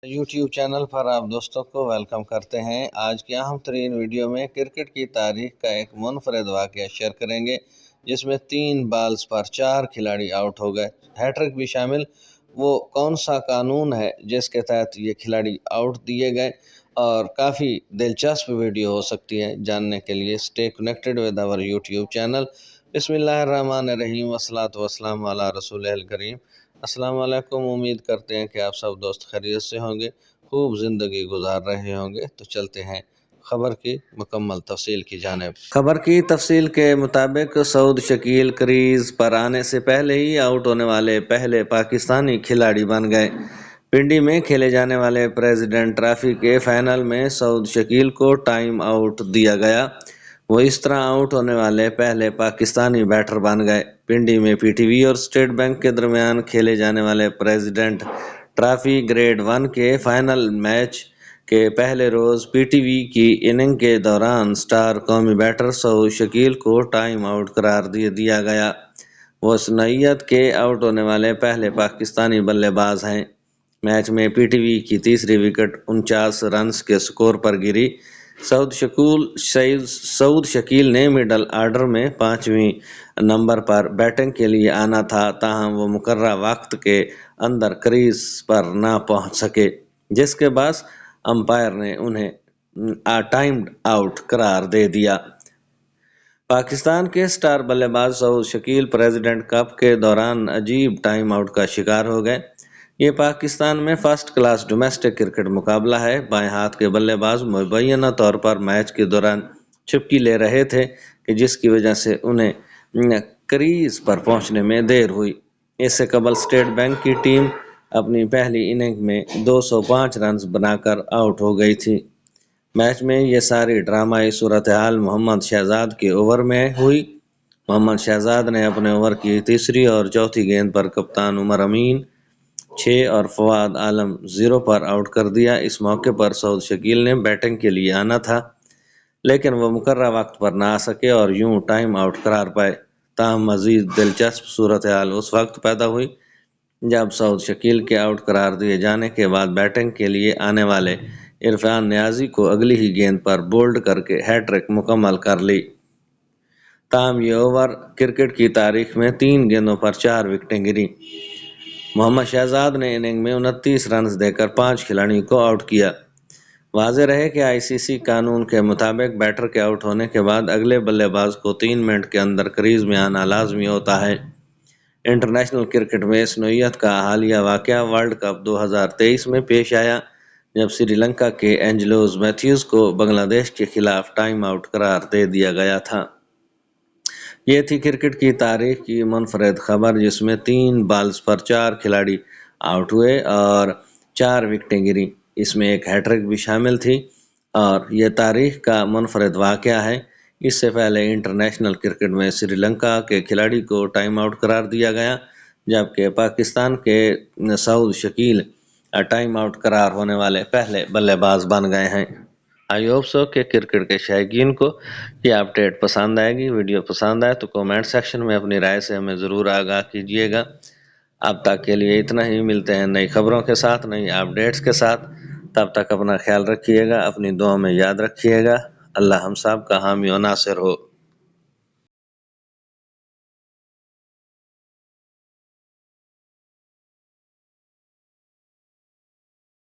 YouTube channel पर आप दोस्तों को वेलकम करते हैं। आज की अहम तरीन वीडियो में क्रिकेट की तारीख का एक मुनफरद वाक़या शेयर करेंगे, जिसमें 3 बॉल्स पर 4 खिलाड़ी आउट हो गए, हैट्रिक भी शामिल। वो कौन सा कानून है जिसके तहत ये खिलाड़ी आउट दिए गए, और काफ़ी दिलचस्प वीडियो हो सकती है। जानने के लिए stay connected with our YouTube channel. बिस्मिल्लाहिर्रहमानिर्रहीम वस्सलातु वस्सलामु अला रसूलिल करीम। अस्सलाम वालेकुम। उम्मीद करते हैं कि आप सब दोस्त खैरियत से होंगे, खूब ज़िंदगी गुजार रहे होंगे। तो चलते हैं खबर की मुकम्मल तफसील की जानिब। खबर की तफसील के मुताबिक सऊद शकील क्रीज पर आने से पहले ही आउट होने वाले पहले पाकिस्तानी खिलाड़ी बन गए। पिंडी में खेले जाने वाले प्रेसिडेंट ट्रॉफी के फाइनल में सऊद शकील को टाइम आउट दिया गया। वो इस तरह आउट होने वाले पहले पाकिस्तानी बैटर बन गए। पिंडी में पीटीवी और स्टेट बैंक के दरमियान खेले जाने वाले प्रेसिडेंट ट्रॉफी ग्रेड 1 के फाइनल मैच के पहले रोज पीटीवी की इनिंग के दौरान स्टार कौमी बैटर सऊद शकील को टाइम आउट करार दिया गया। वो इस नौइयत के आउट होने वाले पहले पाकिस्तानी बल्लेबाज हैं। मैच में पीटीवी की तीसरी विकेट 49 रन के स्कोर पर गिरी। सऊद शकील ने मिडल आर्डर में 5वें नंबर पर बैटिंग के लिए आना था, ताहम वो मुकर्रर वक्त के अंदर क्रीज पर ना पहुंच सके, जिसके बाद अंपायर ने उन्हें टाइम्ड आउट करार दे दिया। पाकिस्तान के स्टार बल्लेबाज सऊद शकील प्रेसिडेंट कप के दौरान अजीब टाइम आउट का शिकार हो गए। ये पाकिस्तान में फर्स्ट क्लास डोमेस्टिक क्रिकेट मुकाबला है। बाएं हाथ के बल्लेबाज मुबैना तौर पर मैच के दौरान चुप्पी ले रहे थे, कि जिसकी वजह से उन्हें क्रीज पर पहुंचने में देर हुई। इससे कबल स्टेट बैंक की टीम अपनी पहली इनिंग में 205 रन बनाकर आउट हो गई थी। मैच में ये सारी ड्रामाई सूरत हाल मोहम्मद शहजाद के ओवर में हुई। मोहम्मद शहजाद ने अपने ओवर की तीसरी और चौथी गेंद पर कप्तान उमर अमीन 6 और फवाद आलम 0 पर आउट कर दिया। इस मौके पर सऊद शकील ने बैटिंग के लिए आना था, लेकिन वो मुकर्रर वक्त पर ना आ सके और यूं टाइम आउट करार पाए। ताहम मजीद दिलचस्प सूरत हाल उस वक्त पैदा हुई जब सऊद शकील के आउट करार दिए जाने के बाद बैटिंग के लिए आने वाले इरफान नियाजी को अगली ही गेंद पर बोल्ड करके हैट्रिक मुकम्मल कर ली। ताहम ये ओवर क्रिकेट की तारीख में 3 गेंदों पर 4 विकेटें गिरी। मोहम्मद शहजाद ने इनिंग में 29 रन देकर 5 खिलाड़ियों को आउट किया। वाज़ेह रहे कि आईसीसी कानून के मुताबिक बैटर के आउट होने के बाद अगले बल्लेबाज को 3 मिनट के अंदर क्रीज में आना लाजमी होता है। इंटरनेशनल क्रिकेट में इस नौइयत का हालिया वाक़या वर्ल्ड कप 2023 में पेश आया, जब श्रीलंका के एंजेलो मैथ्यूज को बांग्लादेश के खिलाफ टाइम आउट करार दे दिया गया था। ये थी क्रिकेट की तारीख की मुनफरद खबर, जिसमें 3 बॉल्स पर 4 खिलाड़ी आउट हुए और 4 विकेटें गिरी। इसमें एक हैट्रिक भी शामिल थी, और यह तारीख का मुनफरद वाक़या है। इससे पहले इंटरनेशनल क्रिकेट में श्रीलंका के खिलाड़ी को टाइम आउट करार दिया गया, जबकि पाकिस्तान के सऊद शकील टाइम आउट करार होने वाले पहले बल्लेबाज बन गए हैं। आई होप सो कि क्रिकेट के शौकीन को ये अपडेट पसंद आएगी। वीडियो पसंद आए तो कमेंट सेक्शन में अपनी राय से हमें ज़रूर आगाह कीजिएगा। अब तक के लिए इतना ही। मिलते हैं नई खबरों के साथ, नई अपडेट्स के साथ। तब तक अपना ख्याल रखिएगा, अपनी दुआ में याद रखिएगा। अल्लाह हम सब का हामी और नासिर हो।